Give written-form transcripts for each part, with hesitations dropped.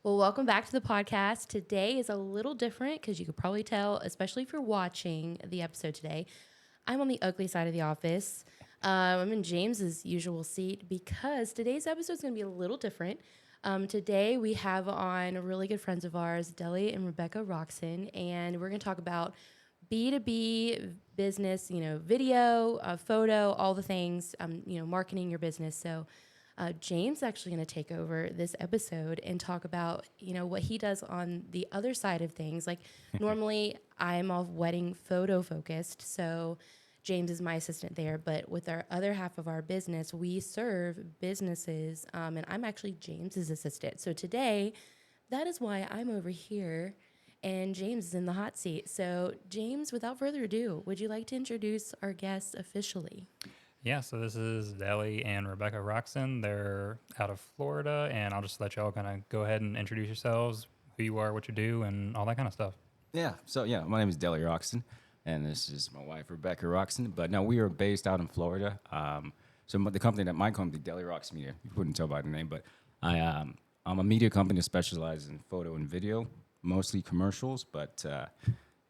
Well, welcome back to the podcast. Today is a little different because you could probably tell, especially if you're watching the episode today. I'm on the ugly side of the office. I'm in James's usual seat because today's episode is going to be a little different. Today we have on really good friends of ours, Dele and Rebekah Rockson, and we're going to talk about B2B business, video, photo, all the things, marketing your business. So James actually going to take over this episode and talk about, what he does on the other side of things. Like normally I'm all wedding photo focused. So James is my assistant there, but with our other half of our business, we serve businesses, and I'm actually James's assistant. So today, that is why I'm over here, and James is in the hot seat. So James, without further ado, would you like to introduce our guests officially? Yeah, so this is Dele and Rebekah Rockson. They're out of Florida, and I'll just let y'all kind of go ahead and introduce yourselves, who you are, what you do, and all that kind of stuff. So my name is Dele Rockson, and this is my wife, Rebekah Rockson. But no, we are based out in Florida. My company, Dele Rockson Media, you couldn't tell by the name, but I'm a media company that specializes in photo and video, mostly commercials, but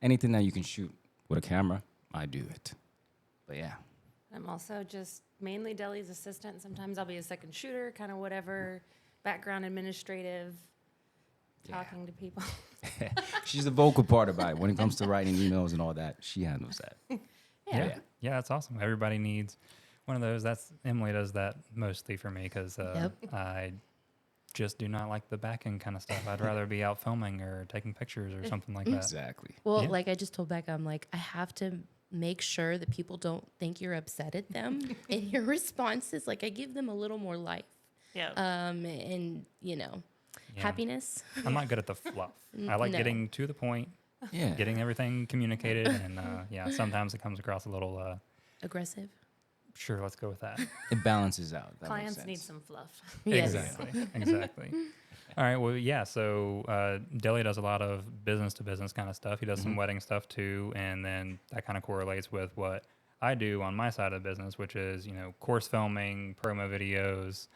anything that you can shoot with a camera, I do it. But yeah. I'm also just mainly Dele's assistant. Sometimes I'll be a second shooter, kind of whatever, background administrative, talking to people. She's the vocal part about it. When it comes to writing emails and all that, she handles that. Yeah, that's awesome. Everybody needs one of those. Emily does that mostly for me because I just do not like the back end kind of stuff. I'd rather be out filming or taking pictures or something like that. Exactly. Well, like I just told Becca, I'm like, I have to make sure that people don't think you're upset at them in your responses. Like I give them a little more life. Yeah. Happiness. I'm not good at the fluff. I like getting to the point, getting everything communicated, and sometimes it comes across a little aggressive. Sure, let's go with that. It balances out. That Clients need some fluff. Yes. Exactly. All right, well, yeah, so Dele does a lot of business-to-business kind of stuff. He does some wedding stuff, too, and then that kind of correlates with what I do on my side of the business, which is, course filming, promo videos,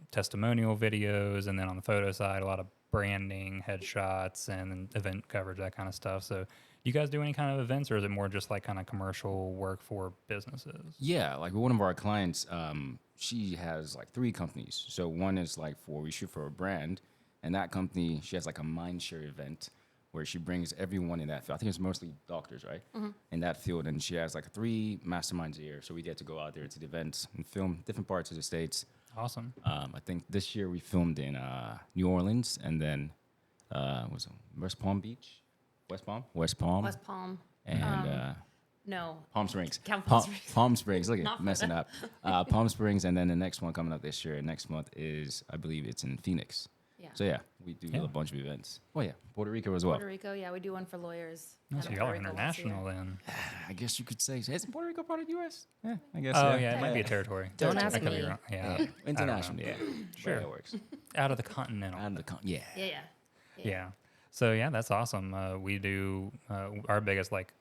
testimonial videos, and then on the photo side, a lot of branding, headshots, and event coverage, that kind of stuff. So you guys do any kind of events, or is it more just like kind of commercial work for businesses? Yeah, like one of our clients, she has like 3 companies. So one is like we shoot for a brand, and that company, she has like a mind share event where she brings everyone in that field. I think it's mostly doctors, right? Mm-hmm. In that field. And she has like 3 masterminds a year. So we get to go out there to the events and film different parts of the States. Awesome. I think this year we filmed in New Orleans, and then was it West Palm Beach? West Palm. And No. Palm Springs. Palm Springs. Palm Springs. Look at messing up. Palm Springs, and then the next one coming up this year, next month is, I believe it's in Phoenix. Yeah. So we do a bunch of events. Oh yeah, Puerto Rico as well. Puerto Rico, we do one for lawyers. So y'all are international then. I guess you could say. Isn't Puerto Rico part of the U.S.? Yeah, I guess. Oh yeah, it might be a territory. Don't I ask could be me. wrong. Yeah. International. Yeah. Sure. That works. Out of the continental. Yeah. So that's awesome. We do our biggest like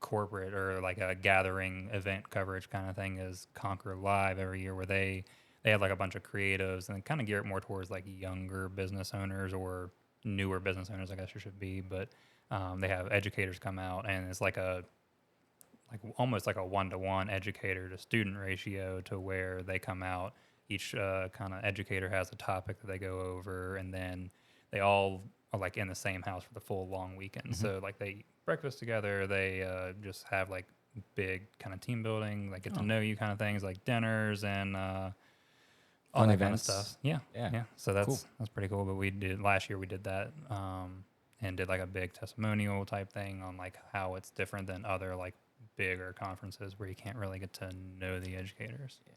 corporate or like a gathering event coverage kind of thing is Conquer Live every year, where they have like a bunch of creatives and kind of gear it more towards like younger business owners or newer business owners, I guess it should be. But they have educators come out, and it's like almost like a 1-to-1 educator to student ratio, to where they come out. Each kind of educator has a topic that they go over, and then they all are like in the same house for the full long weekend. Mm-hmm. So like they eat breakfast together. They just have like big kind of team building, like get to know you kind of things, like dinners and all that kind of stuff. Yeah. So that's pretty cool. But last year we did that and did like a big testimonial type thing on like how it's different than other like bigger conferences where you can't really get to know the educators. Yeah.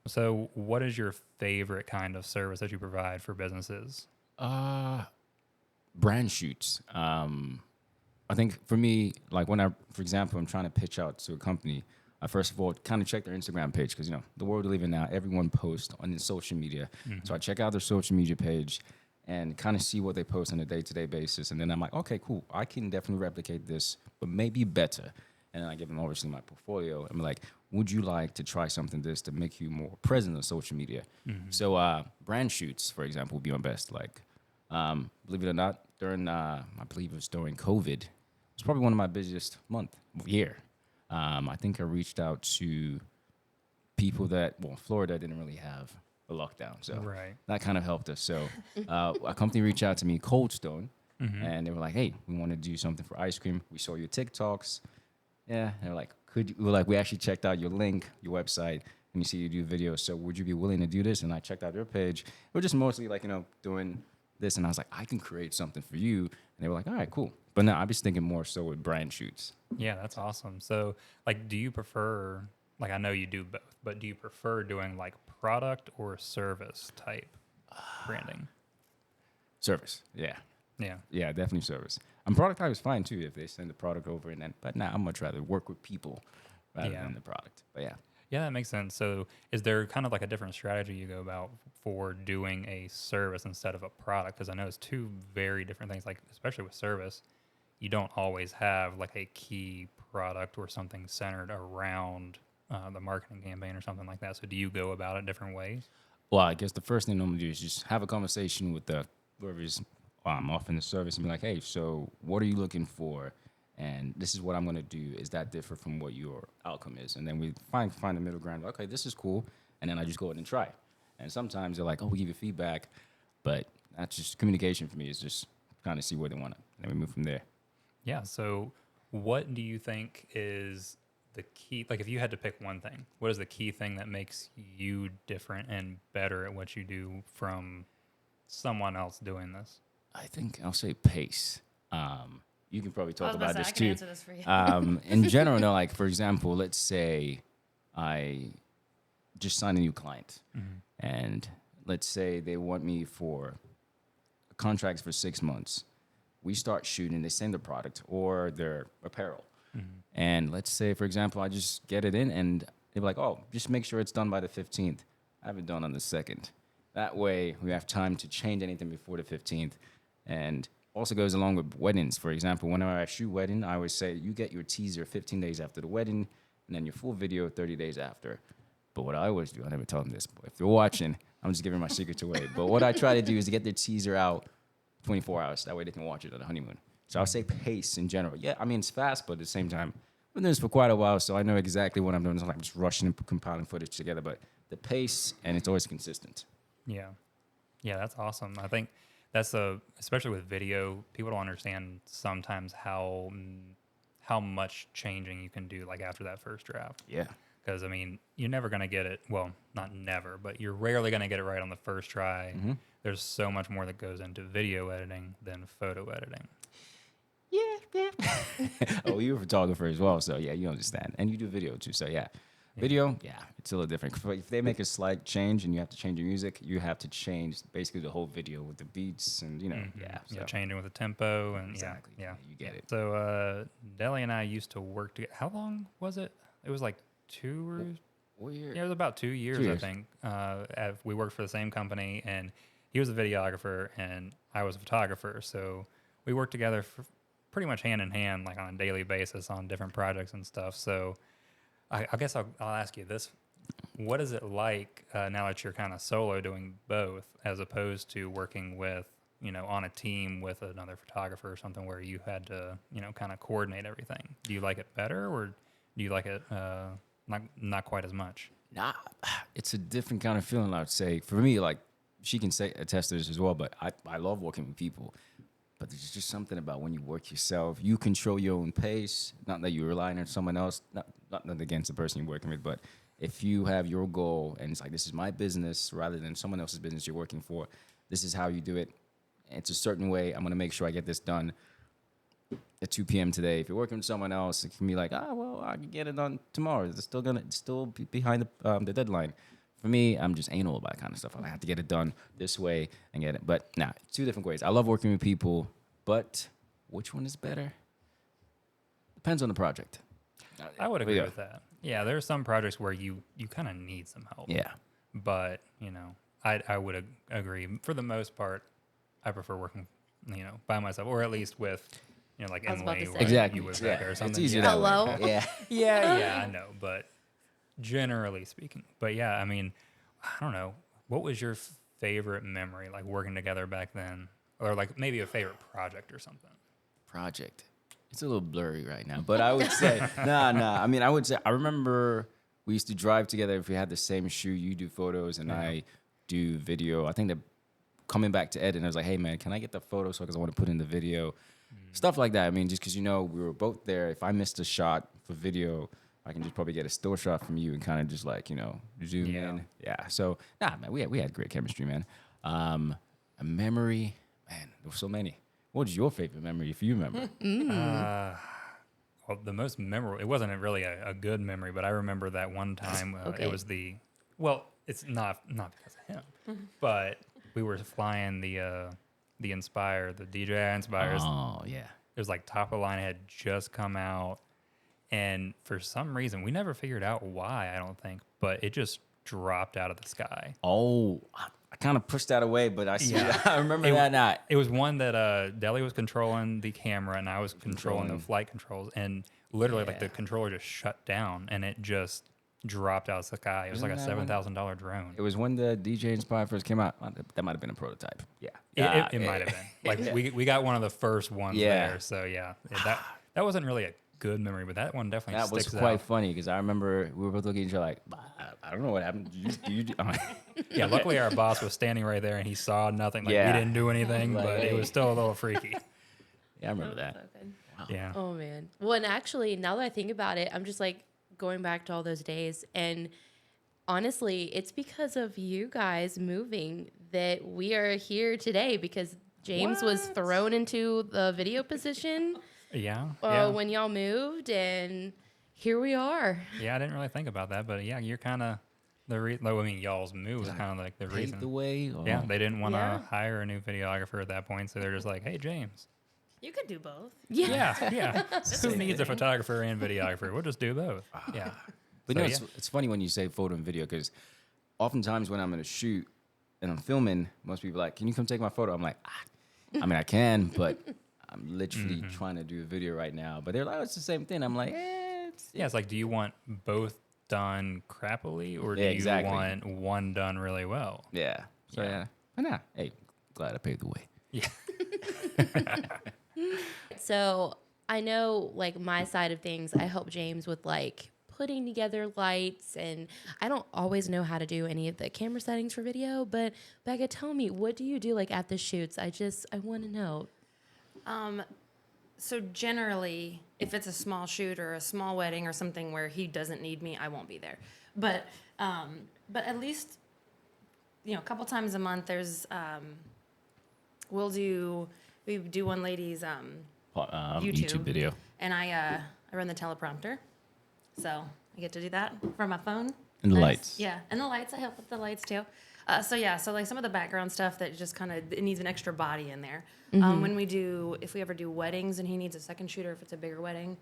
So what is your favorite kind of service that you provide for businesses? Brand shoots. I think for me, like for example, I'm trying to pitch out to a company, I first of all kind of check their Instagram page, because the world we live in now, everyone posts on social media. Mm-hmm. So I check out their social media page and kind of see what they post on a day-to-day basis, and then I'm like, okay, cool, I can definitely replicate this, but maybe better. And then I give them obviously my portfolio. I'm like, would you like to try something this to make you more present on social media? Mm-hmm. So brand shoots, for example, would be my best. Like Believe it or not, during I believe it was during COVID, it was probably one of my busiest year. I think I reached out to people Florida didn't really have a lockdown, so Right. that kind of helped us. So a company reached out to me, Cold Stone, Mm-hmm. and they were like, "Hey, we want to do something for ice cream. We saw your TikToks. Yeah." They're like, we actually checked out your link, your website, and you see you do videos. So would you be willing to do this? And I checked out your page. We're just mostly like, doing this. And I was like, I can create something for you. And they were like, all right, cool. But no, I was thinking more so with brand shoots. Yeah, that's awesome. So, like, do you prefer, like, I know you do both, but do you prefer doing like product or service type branding? Service. Yeah. Yeah. Yeah, definitely service. And product type is fine too if they send the product over but I'd much rather work with people rather Yeah. than the product. But yeah. Yeah, that makes sense. So, is there kind of like a different strategy you go about for doing a service instead of a product? Because I know it's two very different things. Like, especially with service, you don't always have like a key product or something centered around the marketing campaign or something like that. So, do you go about it different ways? Well, I guess the first thing I'm gonna do is just have a conversation with whoever's offering the service and be like, hey, so what are you looking for? And this is what I'm gonna do. Is that different from what your outcome is? And then we find the middle ground. Okay, this is cool. And then I just go ahead and try. And sometimes they're like, oh, we give you feedback, but that's just communication for me. Is just kind of see where they want it, and then we move from there. Yeah. So, what do you think is the key? Like, if you had to pick one thing, what is the key thing that makes you different and better at what you do from someone else doing this? I think I'll say pace. You can probably I was talk about about to say, this I can too. answer this for you. In general, no, like for example, let's say I just signed a new client, and let's say they want me for contracts for 6 months. We start shooting, they send the product or their apparel. And let's say, for example, I just get it in and they're like, oh, just make sure it's done by the 15th. I have it done on the 2nd. That way we have time to change anything before the 15th. And also goes along with weddings. For example, whenever I shoot wedding, I always say you get your teaser 15 days after the wedding and then your full video 30 days after. But what I always do, I never tell them this, but if they're watching, I'm just giving my secrets away. But what I try to do is to get their teaser out 24 hours. That way they can watch it on the honeymoon. So I'll say pace in general. Yeah, I mean, it's fast, but at the same time, I've been doing this for quite a while, so I know exactly what I'm doing. It's not like I'm just rushing and compiling footage together, but the pace, and it's always consistent. Yeah. Yeah, that's awesome. I think especially with video, people don't understand sometimes how much changing you can do like after that first draft. Yeah. Because, I mean, you're never going to get it. Well, not never, but you're rarely going to get it right on the first try. Mm-hmm. There's so much more that goes into video editing than photo editing. Yeah. Oh, you're a photographer as well, so yeah, you understand. And you do video too, so yeah. Video, yeah, it's a little different. If they make a slight change and you have to change your music, you have to change basically the whole video with the beats and, yeah. So. Yeah, changing with the tempo and Exactly. Yeah. You get it. So Dele and I used to work together. How long was it? It was like 2 or Year? yeah, it was about 2 years, 2 years. I think. We worked for the same company, and he was a videographer, and I was a photographer. So we worked together for pretty much hand in hand, like on a daily basis on different projects and stuff. So I guess I'll ask you this. What is it like now that you're kind of solo doing both as opposed to working with, on a team with another photographer or something where you had to, kind of coordinate everything? Do you like it better or do you like it not quite as much? Nah, it's a different kind of feeling, I would say. For me, like, she can attest to this as well, but I love working with people. But there's just something about when you work yourself, you control your own pace. Not that you're relying on someone else, not against the person you're working with, but if you have your goal and it's like, this is my business rather than someone else's business you're working for, this is how you do it. It's a certain way. I'm going to make sure I get this done at 2 p.m. today. If you're working with someone else, it can be like, well, I can get it done tomorrow. It's still be behind the deadline. For me, I'm just anal about that kind of stuff. I have to get it done this way and get it. But nah, 2 different ways. I love working with people, but which one is better? Depends on the project. I would agree with that. Yeah, there are some projects where you kind of need some help. Yeah. But, I would agree. For the most part, I prefer working, by myself, or at least with, like I was about to Emily say. or Exactly. you with Yeah. Becca or something. It's easier Yeah. that way. Hello? Yeah. Yeah, I know, but generally speaking. But yeah, I mean, I don't know. What was your favorite memory, like working together back then or like maybe a favorite project or something. Project. It's a little blurry right now, but I would say, nah. I mean, I would say, I remember we used to drive together if we had the same shoe. You do photos and I do video. I think that coming back to edit, and I was like, hey, man, can I get the photo because I want to put in the video? Stuff like that. I mean, just because, you know, we were both there. If I missed a shot for video, I can just probably get a still shot from you and kind of just like, you know, zoom in. Yeah. So, man, we had great chemistry, man. A memory, man, there were so many. What was your favorite memory, if you remember? Well, the most memorable, it wasn't really a good memory, but I remember that one time Okay. it was it's not because of him, but we were flying the Inspire, the DJI Inspires. Oh, yeah. It was like top of the line, it had just come out. And for some reason, we never figured out why, I don't think, but it just dropped out of the sky. Oh, I kind of pushed that away, but I see. Yeah. I remember that night. It was one that Dele was controlling the camera and I was controlling the flight controls. And literally, like, the controller just shut down and it just dropped out of the sky. It was like a $7,000 drone. It was when the DJ Inspire first came out. That might have been a prototype. Yeah. It might have been. Like, we got one of the first ones there. So, yeah. That wasn't really a good memory, but that one definitely That was sticks quite out. funny because I remember we were both looking at each other like, I don't know what happened. Yeah, luckily our boss was standing right there and he saw nothing. Like, Yeah. we didn't do anything, Like, but it was still a little freaky. Yeah, I remember So that. good. Yeah. Oh man. Well, and actually, now that I think about it, I'm just like going back to all those days, and honestly, it's because of you guys moving that we are here today. Because James was thrown into the video position Yeah. when y'all moved, and here we are. Yeah, I didn't really think about that, but yeah, you're kind of the reason. I mean, y'all's move was kind of like the Paved reason. the way. Oh. Yeah, they didn't want to Yeah. hire a new videographer at that point, so they're just like, "Hey, James, You could do both. yeah, who needs a photographer and videographer? We'll just do both." Yeah, But So, you know, it's funny when you say photo and video because oftentimes when I'm in a shoot and I'm filming, most people are like, can you come take my photo? I'm like, I mean, I can, but I'm literally trying to do a video right now. But they're like, oh, it's the same thing. I'm like, it's like, do you want both done crappily, or do Yeah, you exactly. want one done really well? yeah. So, yeah. But nah, hey, glad I paved the way. Yeah, So I know, like, my side of things, I help James with like putting together lights, and I don't always know how to do any of the camera settings for video. But Becca, tell me, what do you do like at the shoots? I want to know. So generally, if it's a small shoot or a small wedding or something where he doesn't need me, I won't be there. But at least, you know, a couple times a month, there's we do one lady's YouTube video. and I run the teleprompter, so I get to do that from my phone. And the lights. Yeah, and the lights. I help with the lights too. So like some of the background stuff that just kind of it needs an extra body in there. If we ever do weddings and he needs a second shooter, if it's a bigger wedding,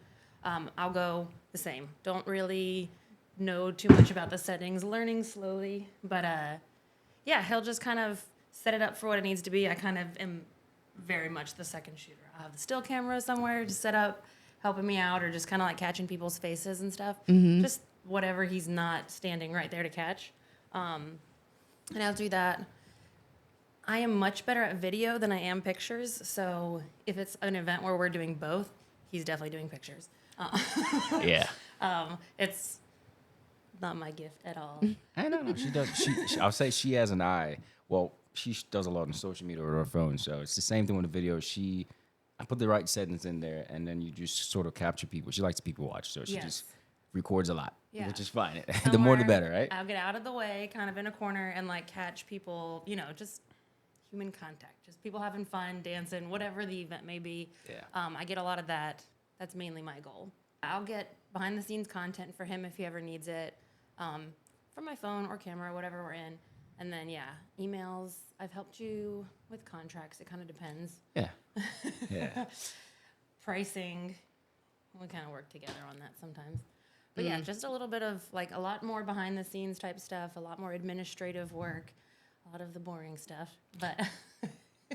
I'll go the same. Don't really know too much about the settings, learning slowly. But yeah, he'll just kind of set it up for what it needs to be. I kind of am very much the second shooter. I'll have the still camera somewhere to set up, helping me out, or just kind of like catching people's faces and stuff. Just whatever he's not standing right there to catch. And I'll do that. I am much better at video than I am pictures. So if it's an event where we're doing both, he's definitely doing pictures. Yeah. It's not my gift at all. I know. She does. I'll say she has an eye. Well, she does a lot on social media with her phone. So it's the same thing with the video. I put the right settings in there, and then you just sort of capture people. She likes to people watch, so she Yes. just records a lot, Yeah. which is fine. The more the Somewhere, better, right? I'll get out of the way, kind of in a corner, and like catch people, you know, just human contact, just people having fun, dancing, whatever the event may be. Yeah. I get a lot of that. That's mainly my goal. I'll get behind the scenes content for him if he ever needs it, from my phone or camera, whatever we're in. And then, yeah, emails. I've helped you with contracts. It kind of depends. Yeah. Yeah. Pricing. We kind of work together on that sometimes. But yeah, just a little bit of like a lot more behind the scenes type stuff, a lot more administrative work, a lot of the boring stuff. But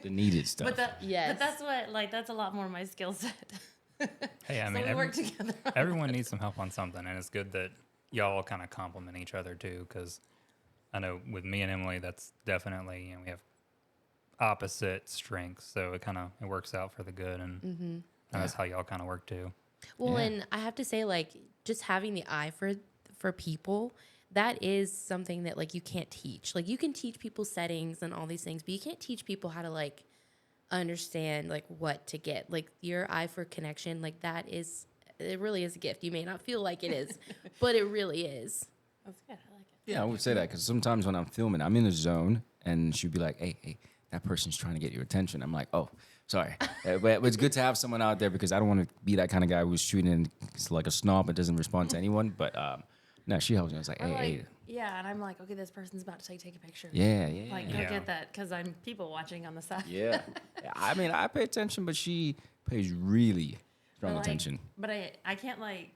The needed stuff. Yes. but that's a lot more my skill set. Hey, I So mean, we work together. everyone needs some help on something, and it's good that y'all kind of complement each other too. Because I know with me and Emily, that's definitely, you know, we have opposite strengths, so it works out for the good, and that's how y'all kind of work too. Well, Yeah. and I have to say, like, just having the eye for people, that is something that like you can't teach. Like, you can teach people settings and all these things, but you can't teach people how to like understand like what to get. Like, your eye for connection, like that is, it really is a gift. You may not feel like it is, but it really is. That's good. I like it. Yeah, I would say that because sometimes when I'm filming, I'm in the zone, and she'd be like, "Hey, that person's trying to get your attention." I'm like, "Oh, sorry," but it's good to have someone out there because I don't want to be that kind of guy who's shooting like a snob and doesn't respond to anyone. But no, she helps me. It's like, Or "Hey, yeah, and I'm like, okay, this person's about to take a picture. yeah, Like, go Yeah. get that because I'm people watching on the side. yeah." I mean, I pay attention, but she pays really strong But, like, attention. But I can't like,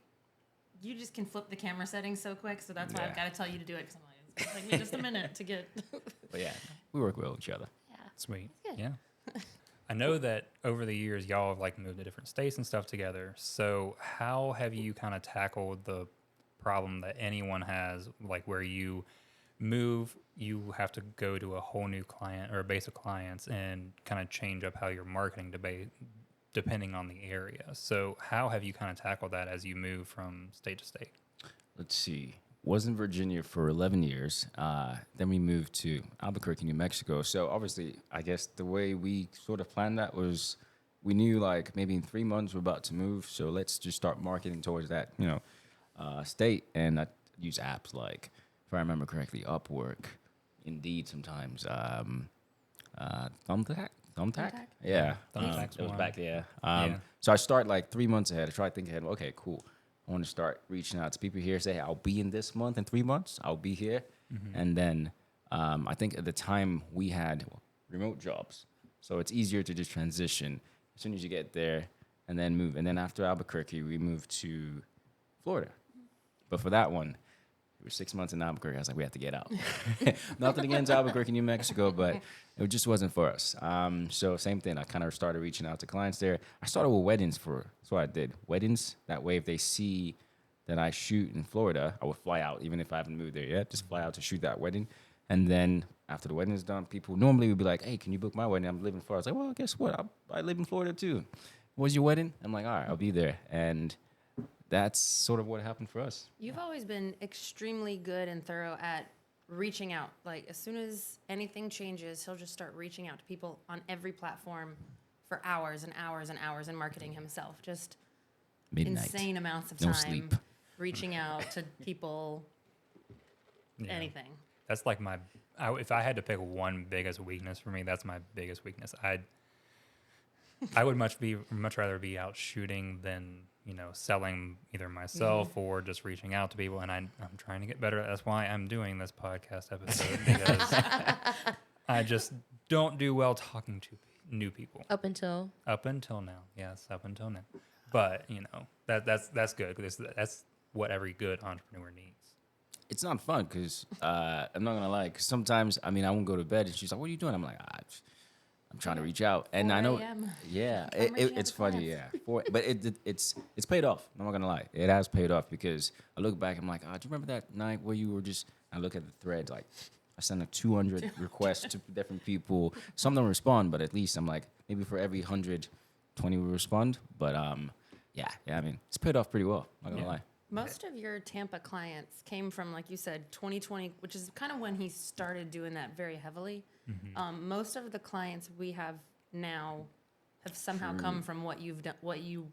you just can flip the camera settings so quick, so that's why Yeah. I've got to tell you to do it because I'm like, it's gonna take me just a minute to get. But yeah, we work well with each other. Sweet. good. Yeah. I know that over the years y'all have like moved to different states and stuff together. So how have you kind of tackled the problem that anyone has, like where you move, you have to go to a whole new client or a base of clients and kind of change up how you're marketing depending on the area. So how have you kind of tackled that as you move from state to state? Let's see. Was in Virginia for 11 years. Then we moved to Albuquerque, New Mexico. So obviously, I guess the way we sort of planned that was we knew like maybe in 3 months we're about to move. So let's just start marketing towards that, state. And I use apps like, if I remember correctly, Upwork, Indeed sometimes, Thumbtack? Thumbtack? Yeah. Thumbtack's it was one. back there. Yeah. So I start like 3 months ahead. I try to think ahead. Okay, cool. I want to start reaching out to people here. Say, hey, I'll be in this month in 3 months. I'll be here. And then I think at the time we had remote jobs. So it's easier to just transition as soon as you get there and then move. And then after Albuquerque, we moved to Florida. But for that one, we were 6 months in Albuquerque. I was like, we have to get out. Nothing against Albuquerque, New Mexico, but it just wasn't for us. So same thing. I kind of started reaching out to clients there. I started with weddings that's what I did. Weddings. That way, if they see that I shoot in Florida, I would fly out, even if I haven't moved there yet. Just fly out to shoot that wedding. And then after the wedding is done, people normally would be like, hey, can you book my wedding? I'm living in Florida. I was like, well, guess what? I live in Florida too. When's your wedding? I'm like, all right, I'll be there. And that's sort of what happened for us. You've always been extremely good and thorough at reaching out. Like, as soon as anything changes, he'll just start reaching out to people on every platform for hours and hours and hours and marketing himself. Just Midnight. insane amounts of No time sleep. reaching out to people, Yeah. anything. That's like if I had to pick one biggest weakness for me, that's my biggest weakness. I would much rather be out shooting than, selling either myself or just reaching out to people. And I'm trying to get better. That's why I'm doing this podcast episode, because I just don't do well talking to new people. Up until Up until now. Yes, up until now. But, that's good, because that's what every good entrepreneur needs. It's not fun because I'm not gonna lie. 'Cause sometimes, I won't go to bed, and she's like, "What are you doing?" I'm like, I'm trying to reach out, and I know, 4 a.m. yeah, I'm reaching out it's to funny, yeah. clients. But it's paid off. I'm not gonna lie, it has paid off because I look back, I'm like, do you remember that night where you were just? I look at the thread, like I sent like 200 requests to different people. Some don't respond, but at least I'm like, maybe for every 100, 20 will respond. But yeah, it's paid off pretty well. Not gonna Yeah. lie. Most of your Tampa clients came from, like you said, 2020, which is kind of when he started doing that very heavily. Most of the clients we have now have somehow come from what you've done, what you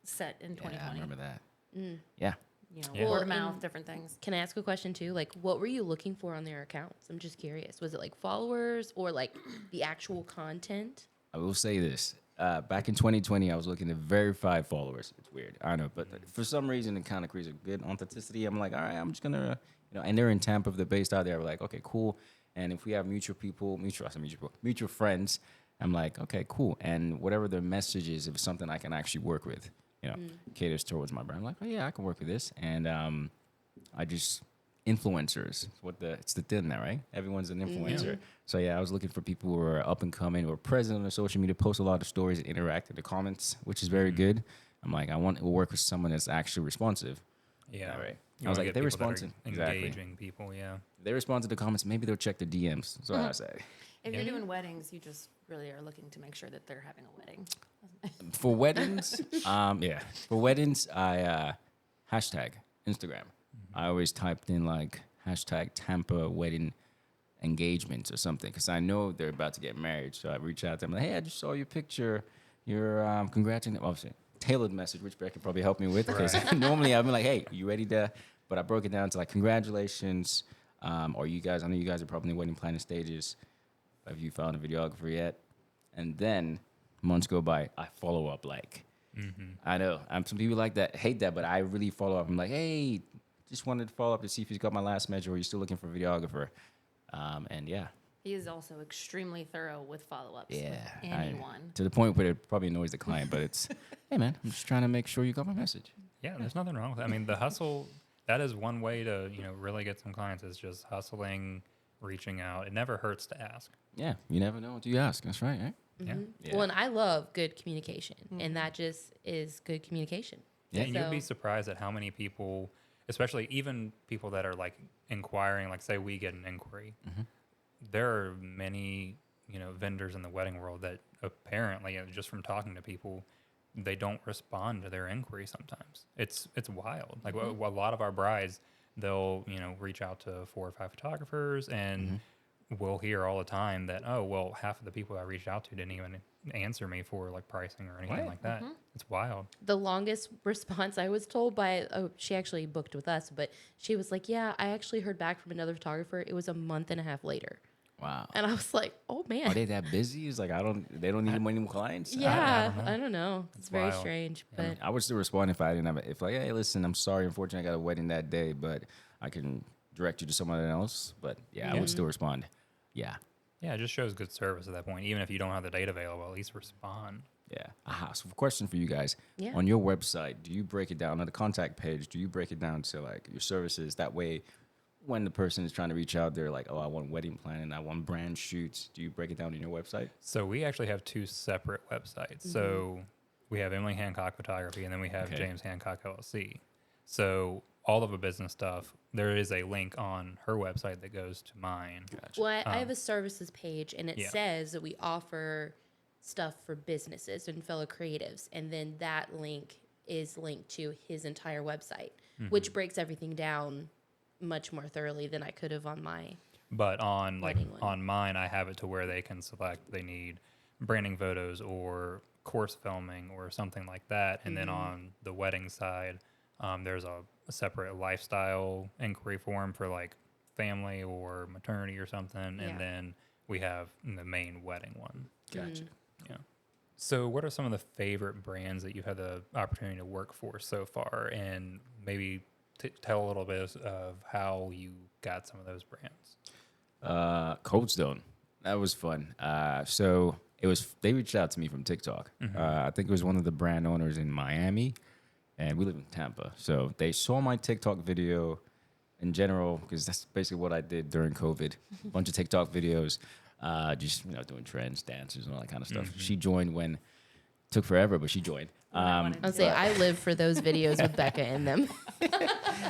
set in 2020. Yeah, I remember that. Yeah. Yeah. Word of Well, mouth, and- different things. Can I ask a question too? Like, what were you looking for on their accounts? I'm just curious. Was it like followers or like the actual content? I will say this. Back in 2020, I was looking at verified followers. It's weird, I know, but for some reason, it kind of creates a good authenticity. I'm like, all right, I'm just gonna, and they're in Tampa, they're based out there. We're like, okay, cool. And if we have mutual friends, I'm like, okay, cool. And whatever their message is, if it's something I can actually work with, caters towards my brand. I'm like, oh yeah, I can work with this. And I just influencers. It's the thing now, right? Everyone's an influencer. So yeah, I was looking for people who are up and coming or present on their social media, post a lot of stories, and interact in the comments, which is very good. I'm like, I want to work with someone that's actually responsive. Yeah. Right. You I was wanna like, get they people that are respond to- exactly. engaging people, yeah. If they respond to the comments, maybe they'll check the DMs. That's what I say. If Yeah. you're doing weddings, you just really are looking to make sure that they're having a wedding. For weddings, yeah. For weddings, I hashtag Instagram. I always typed in like hashtag Tampa wedding engagements or something because I know they're about to get married. So I reach out to them like, hey, I just saw your picture. You're congratulating. Obviously, tailored message, which Beck can probably help me with because normally I'd be like, hey, you ready to? But I broke it down to like, congratulations. Or you guys, I know you guys are probably in the wedding planning stages. Have you found a videographer yet? And then months go by, I follow up like, I know some people like that, hate that, but I really follow up. I'm like, hey, just wanted to follow up to see if he's got my last message or you're still looking for a videographer. And yeah. He is also extremely thorough with follow-ups with Yeah. anyone. To the point where it probably annoys the client, but it's, hey man, I'm just trying to make sure you got my message. Yeah, there's nothing wrong with it. I mean, the hustle, that is one way to, really get some clients is just hustling, reaching out. It never hurts to ask. Yeah, you never know until you ask. That's right, right? Yeah. Yeah. Well, and I love good communication, and that just is good communication. Yeah, and you'd be So- surprised at how many people, especially even people that are like inquiring, like say we get an inquiry, there are many, vendors in the wedding world that apparently, just from talking to people, they don't respond to their inquiry sometimes. It's wild. Like a lot of our brides, they'll, reach out to 4 or 5 photographers and we'll hear all the time that, oh, well, half of the people I reached out to didn't even answer me for like pricing or anything What? like that. It's wild. The longest response I was told by, she actually booked with us, but she was like, yeah, I actually heard back from another photographer. It was a month and a half later. Wow. And I was like, oh man. Are they that busy? It's like, they don't need many more clients? Yeah, don't know. I don't know. It's It's very wild. strange, I mean, but I would still respond if I didn't have it. If like, hey, listen, I'm sorry, unfortunately, I got a wedding that day, but I can direct you to someone else. But yeah, I would still respond. Yeah, Yeah, it just shows good service at that point. Even if you don't have the date available, at least respond. yeah. Aha. So, question for you guys: Yeah. on your website, do you break it down on the contact page? Do you break it down to like your services? That way, when the person is trying to reach out, they're like, oh, I want wedding planning, I want brand shoots. Do you break it down on your website? So we actually have 2 separate websites. So we have Emily Hancock Photography, and then we have Okay. James Hancock LLC. So all of the business stuff, there is a link on her website that goes to mine. Gotcha. well, I have a services page, and it Yeah. says that we offer stuff for businesses and fellow creatives, and then that link is linked to his entire website, which breaks everything down much more thoroughly than I could have on my. But on Wedding one. on mine, I have it to where they can select they need branding photos or course filming or something like that. And then on the wedding side, there's a separate lifestyle inquiry form for like family or maternity or something. Yeah. And then we have the main wedding one. Gotcha. Yeah. So what are some of the favorite brands that you've had the opportunity to work for so far? And maybe tell a little bit of how you got some of those brands. Cold Stone. That was fun. So they reached out to me from TikTok. I think it was one of the brand owners in Miami, and we live in Tampa. So they saw my TikTok video in general, because that's basically what I did during COVID. A bunch of TikTok videos, just doing trends, dances, and all that kind of stuff. She joined when took forever, but she joined. I would say I live for those videos with Becca in them.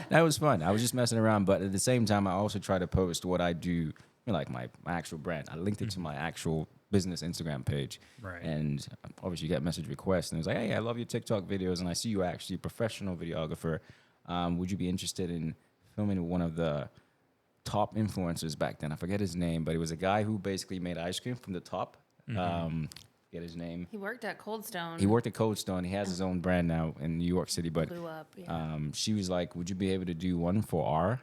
That was fun. I was just messing around, but at the same time, I also try to post what I do, like my actual brand. I linked it to my actual business Instagram page. Right. And obviously, you get message requests, and it was like, hey, I love your TikTok videos, and I see you actually a professional videographer. Would you be interested in filming one of the top influencers back then? I forget his name, but it was a guy who basically made ice cream from the top. Get his name. He worked at Cold Stone. He worked at Cold Stone. He has his own brand now in New York City, but blew up. Yeah. she was like, would you be able to do one for our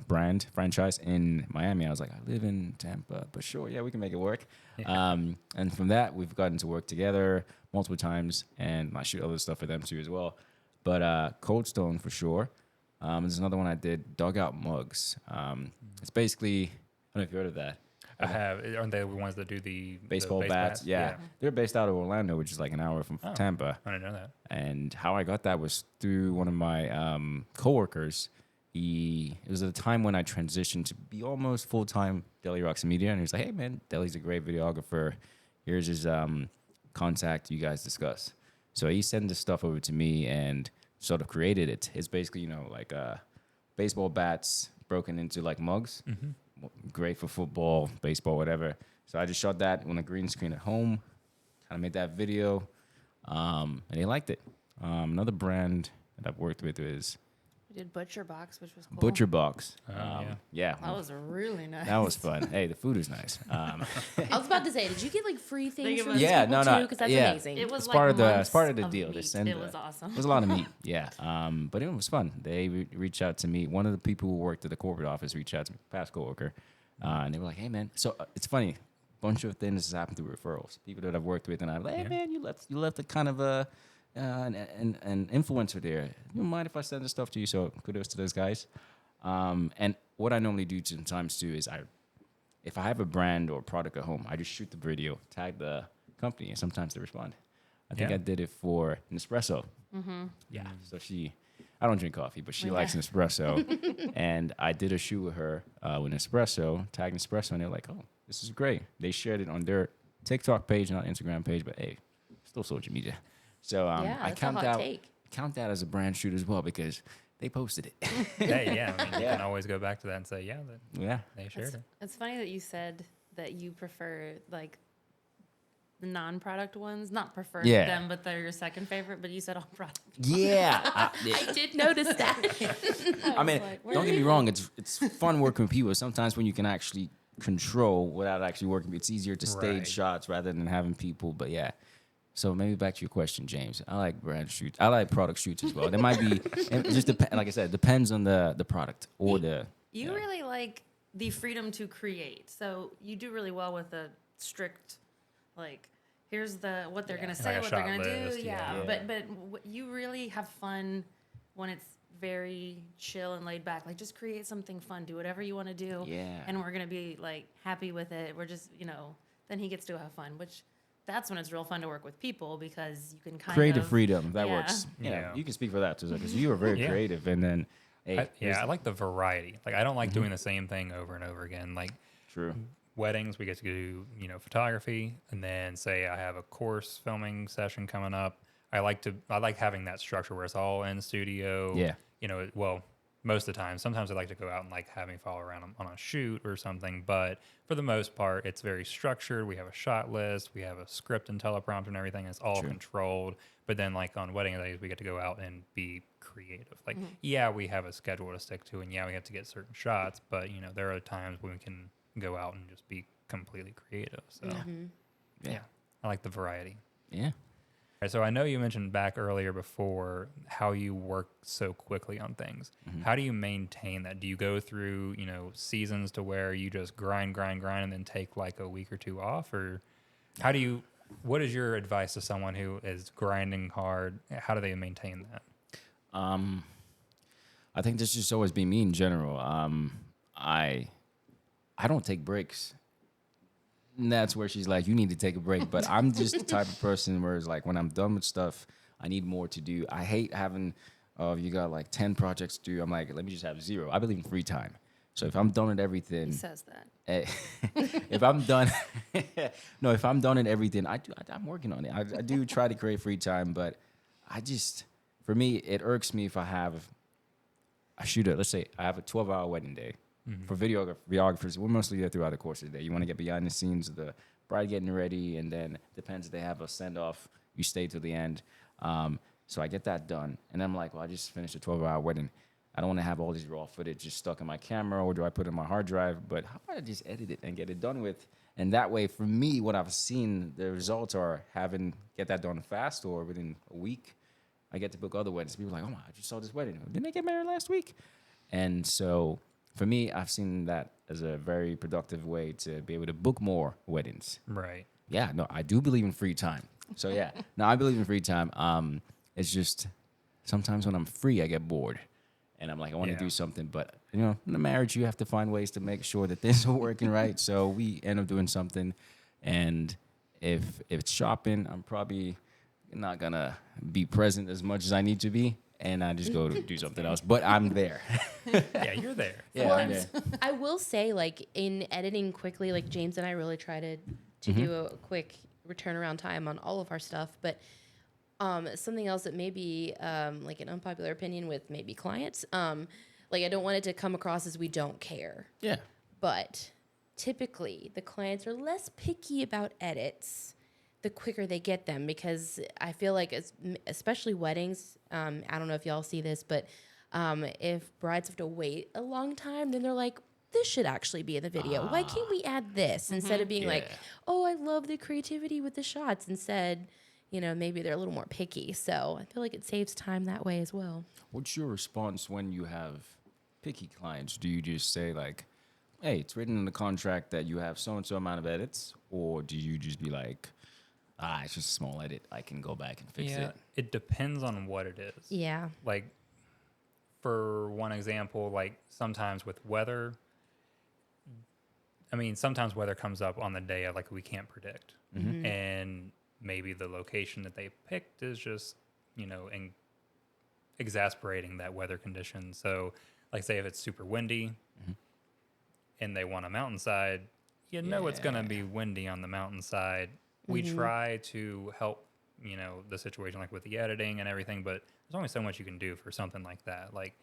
brand franchise in Miami? I was like, I live in Tampa, but sure, yeah, we can make it work. And from that, we've gotten to work together multiple times, and I shoot other stuff for them too as well. But Cold Stone for sure. There's another one I did, Dugout Mugs. It's basically, I don't know if you've heard of that. I have. Aren't they the ones that do the Baseball base bats, yeah. They're based out of Orlando, which is like an hour from Tampa. I didn't know that. And how I got that was through one of my coworkers. It was at a time when I transitioned to be almost full-time Dele Rockson Media, and he was like, hey, man, Dele's a great videographer. Here's his contact. You guys discuss. So he sent this stuff over to me and sort of created it. It's basically, like baseball bats broken into like mugs. great for football, baseball, whatever. So I just shot that on a green screen at home, kind of made that video, and they liked it. Another brand that I've worked with is We did Butcher Box, which was cool. Butcher Box. Yeah. That was really nice. That was fun. Hey, the food is nice. I was about to say, did you get like free things it from was- these Yeah, people no, too? Because that's yeah. amazing. It was It's like part of the- it's months part of the of deal. They meat. send It the- was awesome. There's a lot of meat, yeah. But it was fun. They reached out to me. One of the people who worked at the corporate office reached out to me, past coworker, and they were like, "Hey, man." So it's funny. Bunch of things has happened through referrals. People that I've worked with, and I'm like, "Hey, man, you left a kind of an influencer there. You mind if I send this stuff to you?" So kudos to those guys. And what I normally do sometimes too is if I have a brand or product at home, I just shoot the video, tag the company, and sometimes they respond. I think Yeah. I did it for Nespresso. Mm-hmm. Yeah. So I don't drink coffee, but she likes Nespresso. And I did a shoot with her with Nespresso, tagged Nespresso, and they're like, "Oh, this is great." They shared it on their TikTok page, not Instagram page, but hey, still social media. So yeah, I that's count a hot take. that as a brand shoot as well because they posted it. Hey, yeah. I mean, you Yeah. can always go back to that and say, yeah, Yeah. they shared it. It's funny that you said that you prefer like the non-product ones. Not prefer Yeah. them, but they're your second favorite. But you said all product. Yeah. I did notice that. I mean, was like, where don't are get me you? wrong. It's fun working with people. Sometimes when you can actually control without actually working, it's easier to stage Right. shots rather than having people. But yeah. So maybe back to your question, James. I like brand shoots. I like product shoots as well. There might be, it just like I said, it depends on the product or the. You yeah. really like the freedom to create. So you do really well with the strict, like, here's what they're Yeah, gonna like say, a what they're shot gonna list, do. yeah. Yeah. Yeah. But you really have fun when it's very chill and laid back. Like, just create something fun. Do whatever you want to do. Yeah. And we're gonna be like happy with it. We're just, then he gets to have fun, which. That's when it's real fun to work with people because you can kind Creative of freedom. That yeah. works. Yeah. Yeah. You can speak for that too, because you are very Yeah. creative. And then, hey, I like the variety. Like, I don't like doing the same thing over and over again. Like, true. weddings, we get to do, photography, and then say I have a course filming session coming up. I like having that structure where it's all in studio. Yeah. Most of the time. Sometimes I like to go out and like have me follow around on a shoot or something, but for the most part, it's very structured. We have a shot list, we have a script and teleprompter and everything. It's all True. controlled. But then, like on wedding days, we get to go out and be creative. Like, we have a schedule to stick to, and we have to get certain shots. But there are times when we can go out and just be completely creative. So Yeah. I like the variety. Yeah. Right, so I know you mentioned back earlier before how you work so quickly on things. How do you maintain that? Do you go through, seasons to where you just grind, and then take like a week or two off? Or what is your advice to someone who is grinding hard? How do they maintain that? I think this just always been me in general. I don't take breaks. And that's where she's like, you need to take a break. But I'm just the type of person where it's like when I'm done with stuff, I need more to do. I hate having, you got like 10 projects to do. I'm like, let me just have 0. I believe in free time. So if I'm done with everything, He says that. if I'm done, if I'm done with everything, I'm working on it. I do try to create free time, but for me, it irks me if I have a shooter. Let's say I have a 12-hour wedding day. For videographers, we're mostly there throughout the course of the day. You want to get behind the scenes of the bride getting ready, and then depends if they have a send-off, you stay till the end. So I get that done, and I'm like, well, I just finished a 12-hour wedding. I don't want to have all these raw footage just stuck in my camera, or do I put it in my hard drive? But how about I just edit it and get it done with? And that way, for me, what I've seen, the results are get that done fast, or within a week, I get to book other weddings. People are like, oh my, I just saw this wedding. Didn't they get married last week? And so for me, I've seen that as a very productive way to be able to book more weddings. Right. Yeah, no, I do believe in free time. So yeah, no, I believe in free time. It's just sometimes when I'm free, I get bored. And I'm like, I want to do something. But, in a marriage, you have to find ways to make sure that things are working right. So we end up doing something. And if it's shopping, I'm probably not going to be present as much as I need to be. And I just go to do something else. But I'm there. Yeah, you're there. Yeah, Well, I'm there. I will say, like, in editing quickly, like, James and I really try to do a quick turnaround time on all of our stuff. But something else that may be, like, an unpopular opinion with maybe clients, like, I don't want it to come across as we don't care. Yeah. But typically, the clients are less picky about edits the quicker they get them, because I feel like, especially weddings, I don't know if y'all see this, but if brides have to wait a long time, then they're like, this should actually be in the video. Why can't we add this? Instead of being like, oh, I love the creativity with the shots. Instead, maybe they're a little more picky. So I feel like it saves time that way as well. What's your response when you have picky clients? Do you just say like, hey, it's written in the contract that you have so-and-so amount of edits? Or do you just be like, it's just a small edit, I can go back and fix it? It depends on what it is. Yeah. Like, for one example, like sometimes with weather, sometimes weather comes up on the day like we can't predict. And maybe the location that they picked is just, exasperating that weather condition. So, like, say if it's super windy and they want a mountainside, it's going to be windy on the mountainside. We try to help, the situation, like with the editing and everything, but there's only so much you can do for something like that. Like,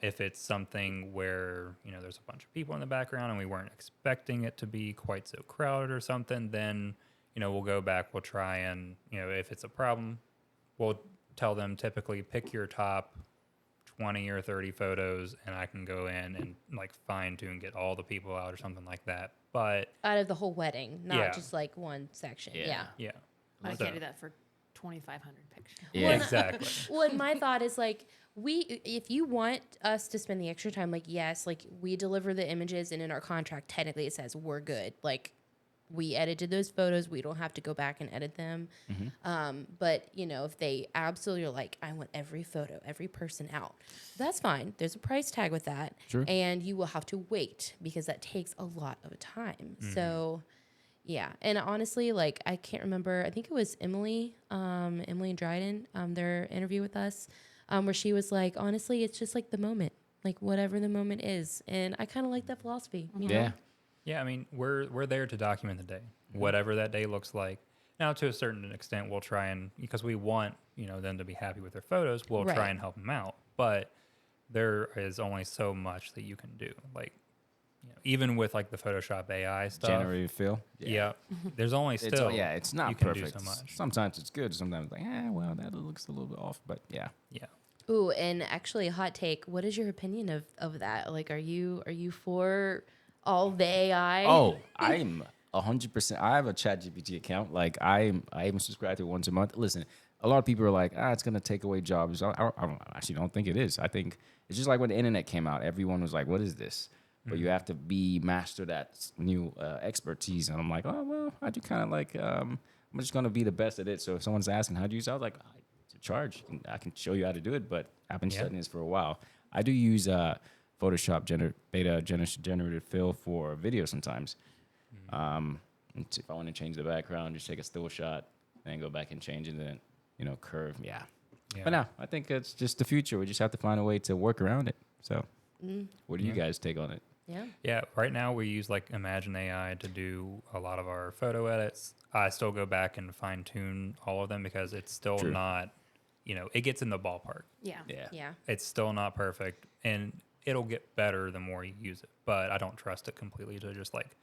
if it's something where, there's a bunch of people in the background and we weren't expecting it to be quite so crowded or something, then, we'll go back, we'll try and, if it's a problem, we'll tell them typically pick your top 20 or 30 photos and I can go in and like fine tune, get all the people out or something like that. But out of the whole wedding, not Yeah. just like one section. Yeah. yeah. I So- can't do that for 2,500 pictures. Yeah. Exactly. Well, and my thought is like, if you want us to spend the extra time, like, yes, like we deliver the images and in our contract, technically it says we're good. Like, we edited those photos. We don't have to go back and edit them. But, if they absolutely are like, I want every photo, every person out, that's fine. There's a price tag with that. Sure. And you will have to wait because that takes a lot of time. So, yeah. And honestly, like, I can't remember. I think it was Emily and Dryden, their interview with us, where she was like, honestly, it's just like the moment, like whatever the moment is. And I kind of like that philosophy. You know? Yeah. Yeah, we're there to document the day, whatever that day looks like. Now, to a certain extent, we'll try and, because we want, them to be happy with their photos, we'll Right. try and help them out. But there is only so much that you can do. Like, even with like the Photoshop AI stuff. Generated fill. Yeah. There's only still. It's not you can perfect. do so much. Sometimes it's good. Sometimes like, well, that looks a little bit off. But yeah. Yeah. Ooh, and actually, a hot take. What is your opinion of that? Like, are you for all the AI? Oh, I'm 100%. I have a ChatGPT account. Like I even subscribe to it once a month. Listen, a lot of people are like, it's gonna take away jobs. I actually don't think it is. I think it's just like when the internet came out. Everyone was like, what is this? But you have to master that new expertise. And I'm like, oh well, I do kind of like. I'm just gonna be the best at it. So if someone's asking how do you use it, I was like, it's a charge. I can show you how to do it. But I've been studying this for a while. I do use Photoshop generated fill for video sometimes. If I want to change the background, just take a still shot and go back and change it and curve. Yeah. But no, I think it's just the future. We just have to find a way to work around it. So what do you guys take on it? Yeah. Yeah, right now we use like Imagine AI to do a lot of our photo edits. I still go back and fine tune all of them because it's still True. not, it gets in the ballpark. Yeah. Yeah. It's still not perfect, and it'll get better the more you use it. But I don't trust it completely to just like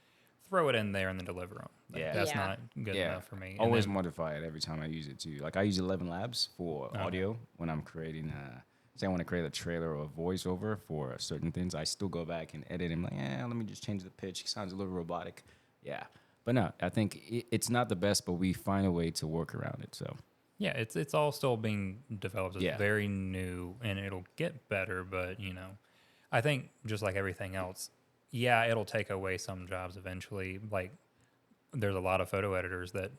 throw it in there and then deliver them. Like, Yeah. that's Yeah. not good enough for me. And Always then- modify it every time I use it too. Like I use 11 Labs for audio when I'm creating. Say I want to create a trailer or a voiceover for certain things. I still go back and edit. I'm like, let me just change the pitch. It sounds a little robotic. Yeah, but no, I think it's not the best, but we find a way to work around it. So yeah, it's all still being developed. It's Yeah. very new, and it'll get better. But I think just like everything else, yeah, it'll take away some jobs eventually. Like there's a lot of photo editors that